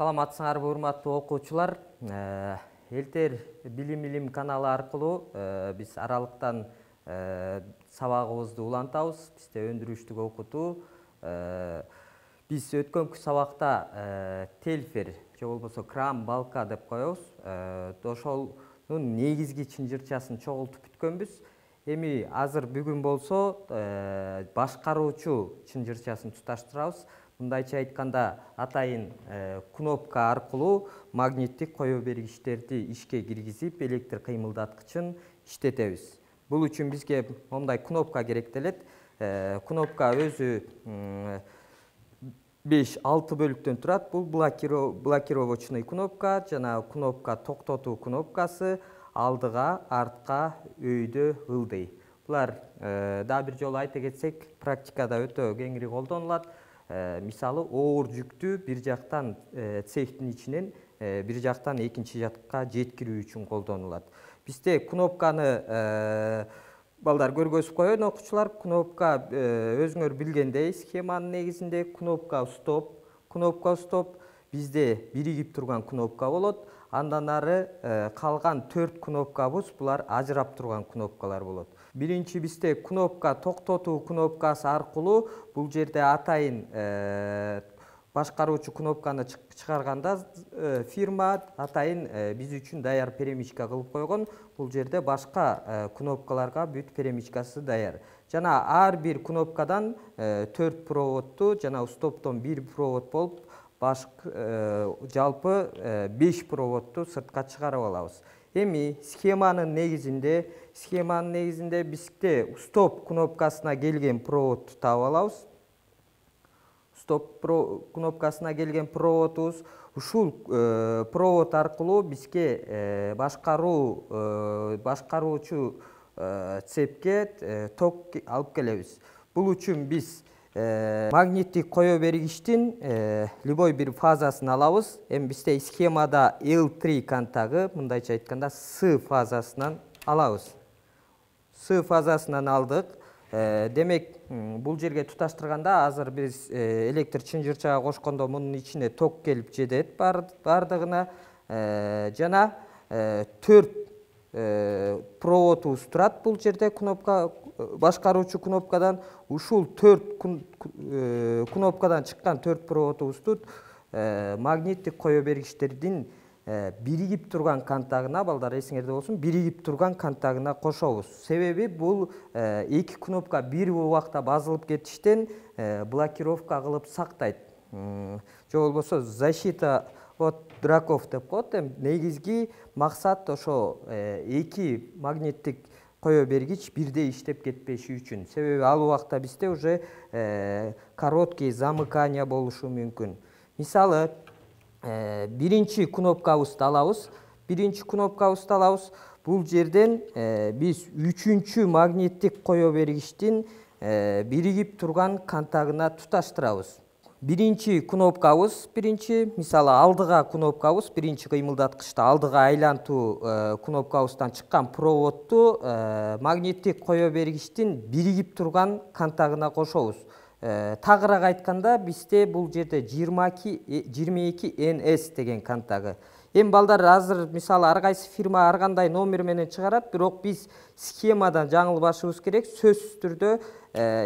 Саламатсыңарбы урматтуу окуучулар. Элтер билим каналы аркылуу биз аралыктан сабагыбызды улантабыз. Бизде өндүрүштүк окутуу. Биз өткөнкү сабакта телфер же болбосо кран балка деп коебуз. Ошонун негизги чынжырчасын чогултуп бүткөнбүз. Эми азыр бүгүн болсо башкаруучу чынжырчасын туташтырабыз. Мындайча айтканда атайын кнопка аркылуу магниттик кое бергичтерди ишке киргизип электр кыймылдаткычын иштетебиз. Бул үчүн бизге мондай кнопка керектелет. Кнопка өзү 5-6 бөлүктөн турат. Бул блокировочный кнопка жана кнопка токтотуу кнопкасы алдыга, артка, өйдө, ылдый. Булар да бир жолу айта кетсек, практикада өтө кеңири колдонулат. Мисалы, оор жүктү бир жактан цехтин ичинен бир жактан экинчи жакка жеткирүү үчүн колдонулат. Бизде кнопканы балдар көргөзүп коёюн окуучулар. Кнопка өзүңөр билгендей схеманын негизинде кнопка стоп бизде биригип турган кнопка болот. Андан ары калган 4 кнопкабыз булар ажырап турган кнопкалар болот. Биринчи бизде кнопка токтотуу кнопкасы аркылуу бул жерде атайын башкаруучу кнопканы чыгарганда фирма атайын биз үчүн даяр перемичка кылып койгон. Бул жерде башка кнопкаларга бүт перемичкасы даяр. Жана ар бир кнопкадан 4 проводту жана стоптон 1 провод болуп жалпы 5 проводту сыртка чыгарып алабыз. Эми схеманын негизинде бизде стоп кнопкасына келген проводту таап алабыз. Стоп кнопкасына келген проводубуз ушул провод аркылуу бизге башкаруучу цепке ток алып келебиз. Бул үчүн биз магниттик кое бергичтин любой бир фазасын алабыз. Эми бизде схемада L3 контагы, мындайча айтканда С фазасынан алабыз. С фазасынан алдык. Демек, бул жерге туташтырганда азыр биз электр чынжырчага кошкондо мунун ичине ток келип жетет бардыгына. Жана 4 проводубуз турат бул жерде кнопка башкаруучу кнопкадан. Ушул 4 кнопкадан чыккан 4 проводубузду магниттик кое бергичтердин биригип турган контагына, балдар эсиңерде болсун, биригип турган контагына кошобуз. Себеби бул эки кнопка бир убакта басылып кетиштен блокировка кылып сактайт. Же болбосо защита от драков деп коет. Негизги максат ошо эки магниттик кое бергич бирдей иштеп кетпеши үчүн. Себеби ал убакта бизде уже короткий замыкание болушу мүмкүн. Мисалы, биринчи кнопкабызды алабыз. Бул жерден биз үчүнчү магниттик кое бергичтин биригип турган контагына туташтырабыз. Биринчи кнопкабыз, мисалы алдыга кнопкабыз, биринчи кыймылдаткычта алдыга айлантуу кнопкабыздан чыккан проводту магниттик кое бергичтин биригип турган контагына кошобуз. Тагыраак айтканда бизде бул жерде 22 NS деген контагы. Эми балдар азыр мисалы ар кайсы фирма ар кандай номер менен чыгарат, бирок биз схемадан жаңылбашыбыз керек. Сөзсүз түрдө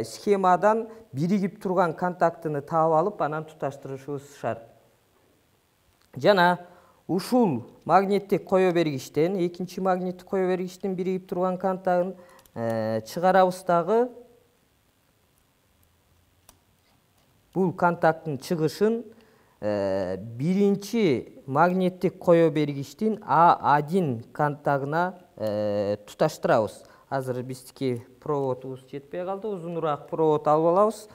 схемадан биригип турган контактыны таап алып, анан туташтырышыбыз шарт. Жана ушул магниттик кое бергичтен, экинчи магниттик кое бергичтин биригип турган контагын чыгарабыз дагы. Бул контакттын чыгышын биринчи магниттик кое бергичтин A1 контагына туташтырабыз. Азыр биздики проводубуз жетпей калды, узунураак провод алып алабыз.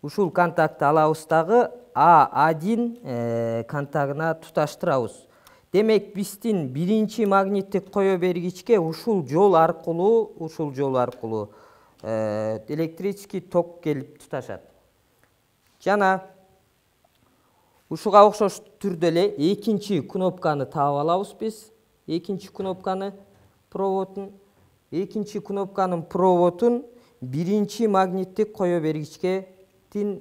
Ушул контактты алабыз дагы A1 контагына туташтырабыз. Демек, биздин биринчи магниттик кое бергичке ушул жол аркылуу электрический ток келип туташат. Жана ушуга окшош түрдө эле экинчи кнопканы таап алабыз биз. Экинчи кнопканын проводун биринчи магниттик кое бергичке бергичтин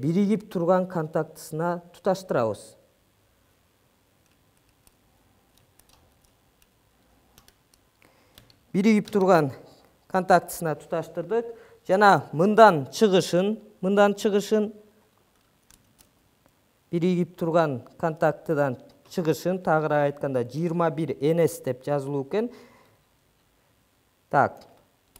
биригип турган контактысына туташтырабыз. Биригип турган контактысына туташтырдык. Жана мындан чыгышын биригип турган контактыдан чыгышын тагыраак айтканда 21 ns деп жазылуу экен. Так,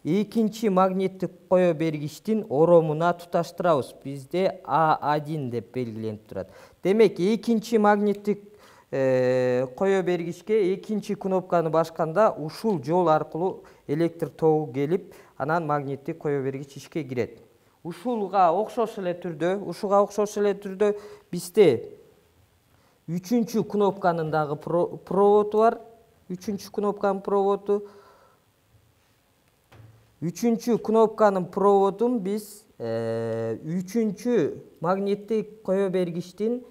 экинчи магниттик кое бергичтин оромуна туташтырабыз. Бизде A1 деп белгиленип турат. Демек, экинчи магниттик кое бергичке экинчи кнопканы басканда ушул жол аркылуу электр тогу келип, анан магниттик кое бергич ишке кирет. Ушуга окшош эле түрдө бизде үчүнчү кнопканын дагы проводу бар. Үчүнчү кнопканын проводун биз үчүнчү магниттик кое бергичтин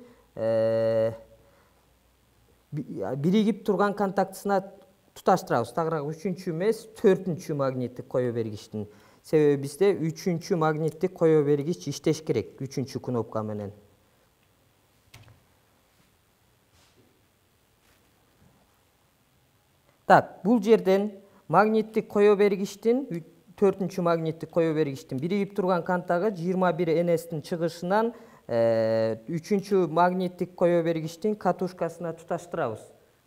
биригип турган контактысына туташтырабыз. Тагыраак үчүнчү эмес, 4-чү магниттик кое бергичтин. Себеби бизде 3-чү магниттик кое бергич иштеш керек 3-чү кнопка менен. Так, бул жерден магниттик кое бергичтин 4-чү магниттик кое бергичтин биригип турган контагы 21 ns-тин чыгышынан 3-чү магниттик кое бергичтин катушкасына туташтырабыз.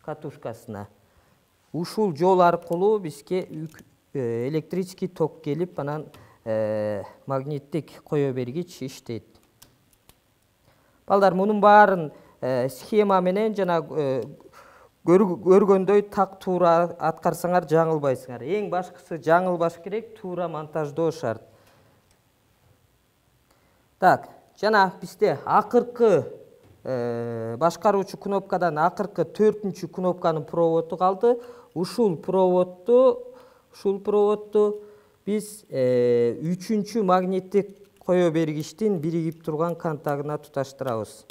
Катушкасына. Ушул жол аркылуу бизге электрический ток келип, анан магниттик кое бергич иштейт. Балдар, мунун баарын схема менен жана көргөндөй так туура аткарсаңар жаңылбайсыңар. Эң башкысы жаңылбаш керек, туура монтаждоо шарт. Так, жана бизде акыркы башкаруучу кнопкадан акыркы 4-чү кнопканын проводу калды. Ушул проводду биз 3-чү магниттик кое бергичтин биригип турган контагына туташтырабыз.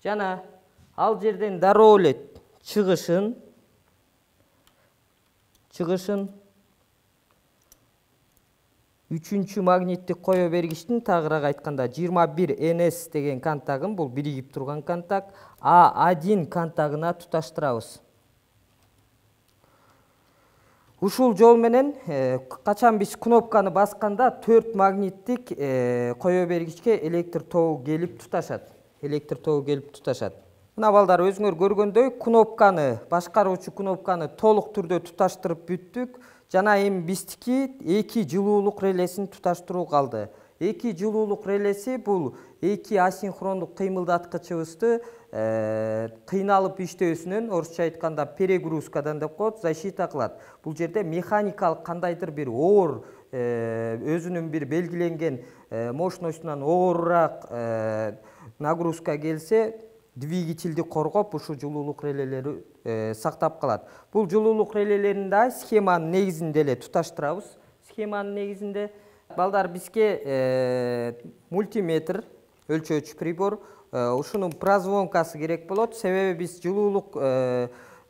Жана ал жерден дароо эле чыгышын 3-чү магниттик кое бергичтин тагыраак айтканда 21 ns деген контагын, бул биригип турган контакт, A1 контагына туташтырабыз. Ушул жол менен качан биз кнопканы басканда 4 магниттик кое бергичке электр тогу келип туташат. Мына балдар, өзүңөр көргөндөй кнопканы, башкаруучу кнопканы толук түрдө туташтырып бүттүк. Жана эми биздики 2 жылуулук релесин туташтыруу калды. 2 жылуулук релеси бул 2 асинхрондук кыймылдаткычыбызды кыйналып иштөөсүнөн, орусча айтканда перегрузкадан деп коет, защита кылат. Бул жерде механикалык кандайдыр бир оор, өзүнүн бир белгиленген мощностунан оорураак нагрузка келсе, двигательди коргоп, ушу жылуулук релелери сактап калат. Бул жылуулук релелерин да схеманын негизинде эле туташтырабыз. Схеманын негизинде балдар, бизге мультиметр, өлчөөчү прибор, ушунун прозвонкасы керек болот. Себеби биз жылуулук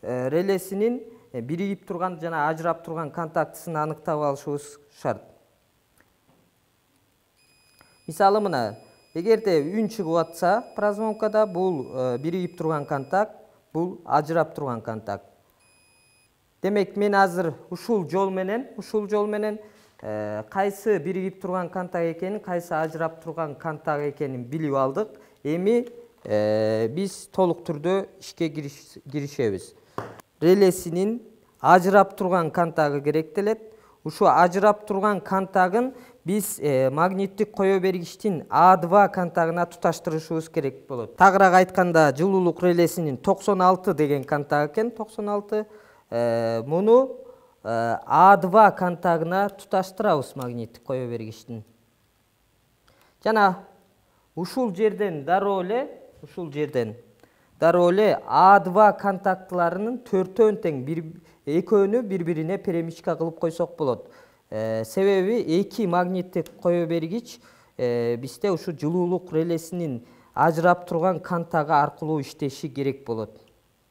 релесинин биригип турган жана ажырап турган контактысын аныктап алышыбыз шарт. Мисалы мына, эгерде үн чыгып атса прозвонкада, бул биригип турган контакт, бул ажырап турган контакт. Демек, мен азыр ушул жол менен кайсы биригип турган контакт экенин, кайсы ажырап турган контакт экенин билип алдык. Эми биз толук түрдө ишке киришебиз. Релесинин ажырап турган контагы керектелет. Ушу ажырап турган контагын биз магниттик кое бергичтин A2 контагына туташтырышыбыз керек болот. Тагыраак айтканда, жылуулук релесинин 96 деген контагы экен, 96. Муну A2 контагына туташтырабыз магниттик кое бергичтин. Жана ушул жерден дароо эле A2 контактыларынын 4-төн тең, экөөнү бири-бирине перемичка кылып койсок болот. Себеби 2 магниттик кое бергич бизде ушу жылуулук релесинин ажырап турган контагы аркылуу иштеши керек болот.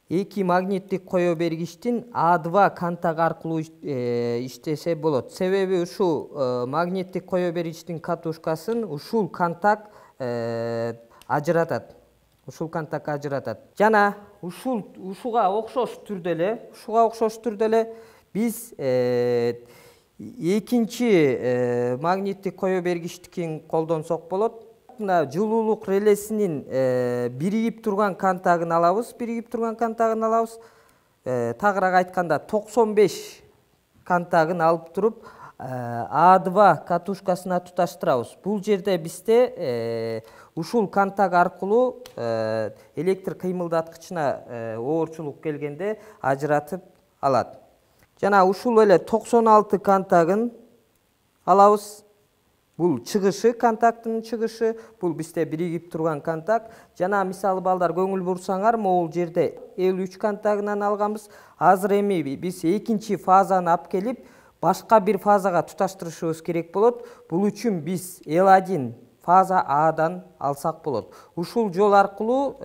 эки магниттик кое бергичтин А2 контак аркылуу иштесе болот. Себеби ушул магниттик кое бергичтин катушкасын ушул контак ажыратат. Жана ушуга окшош түрдө эле биз экинчи магниттик кое бергичтикин колдонсок болот. Мына жылуулук релесинин биригип турган контагын алабыз. Тагыраак айтканда 95 контагын алып туруп А2 катушкасына туташтырабыз. Бул жерде бизде ушул контак аркылуу электр кыймылдаткычына оорчулук келгенде ажыратып алат. Жана ушул эле 96 контагын алабыз. Бул чыгышы, контактын чыгышы, бул бизде биригип турган контакт. Жана мисалы балдар көңүл бурсаңар, могул жерде 53 контагынан алганбыз. Азыр эми биз экинчи фазаны алып келип, башка бир фазага туташтырышыбыз керек болот. Бул үчүн биз L1 фаза Адан алсак болот. Ушул жол аркылуу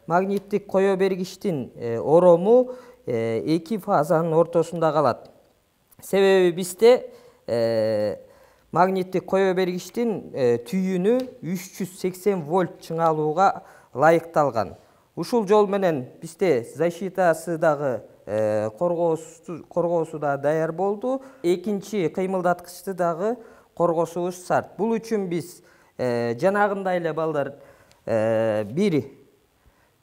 магниттик кое бергичтин орому эки фазанын ортосунда калат. Себеби бизде магниттик кое бергичтин түйүнү 380 вольт чыңалууга ылайыкталган. Ушул жол менен бизде защитасы дагы коргоосу да даяр болду. Экинчи кыймылдаткычты дагы коргошубуз шарт. Бул үчүн биз жанагындай эле балдар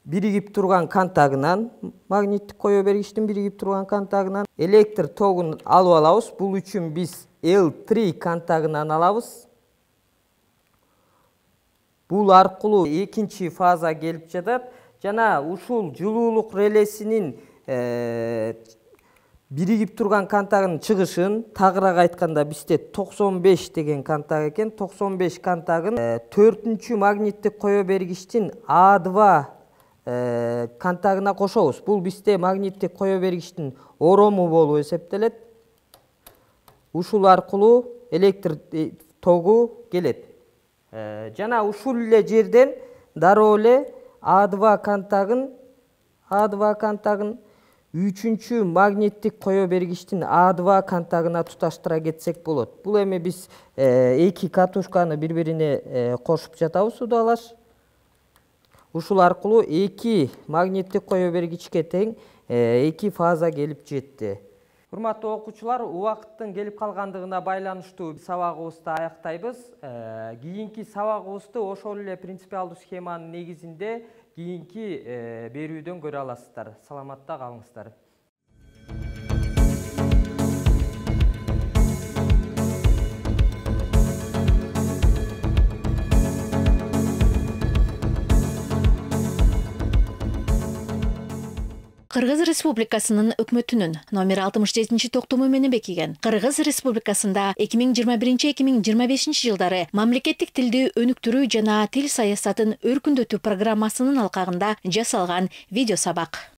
биригип турган контагынан, магниттик кое бергичтин биригип турган контагынан электр тогун алып алабыз. Бул үчүн биз L3 контагынан алабыз. Бул аркылуу экинчи фаза келип жатат. Жана ушул жылуулук релесинин биригип турган контагынын чыгышын, тагыраак айтканда бизде 95 деген контак экен. 95 контагын 4-чү магниттик кое бергичтин А2 контагына кошобуз. Бул бизде магниттик кое бергичтин орому болуп эсептелет. Ушул аркылуу электр тогу келет. Жана ушул эле жерден дароо эле А2 контагын 3-чү магниттик кое бергичтин А2 контагына туташтыра кетсек болот. Бул эми биз эки катушканы бири-бирине кошуп жатабыз удалаш. Ушул аркылуу эки магниттик кое бергичке тең эки фаза келип жетти. Урматтуу окуучулар, убакыттын келип калгандыгына байланыштуу сабагыбызды аяктайбыз. Кийинки сабагыбызды ошол эле принципиалдуу схеманын негизинде кийинки берүүдөн көрө аласыздар. Саламатта калыңыздар. Кыргыз Республикасынын өкмөтүнүн номер 67 токтому менен бекиген Кыргыз Республикасында 2021-2025 жылдары мамлекеттик тилди өнүктүрүү жана тил саясатын өркүндөтүү программасынын алкагында жасалган видео сабак.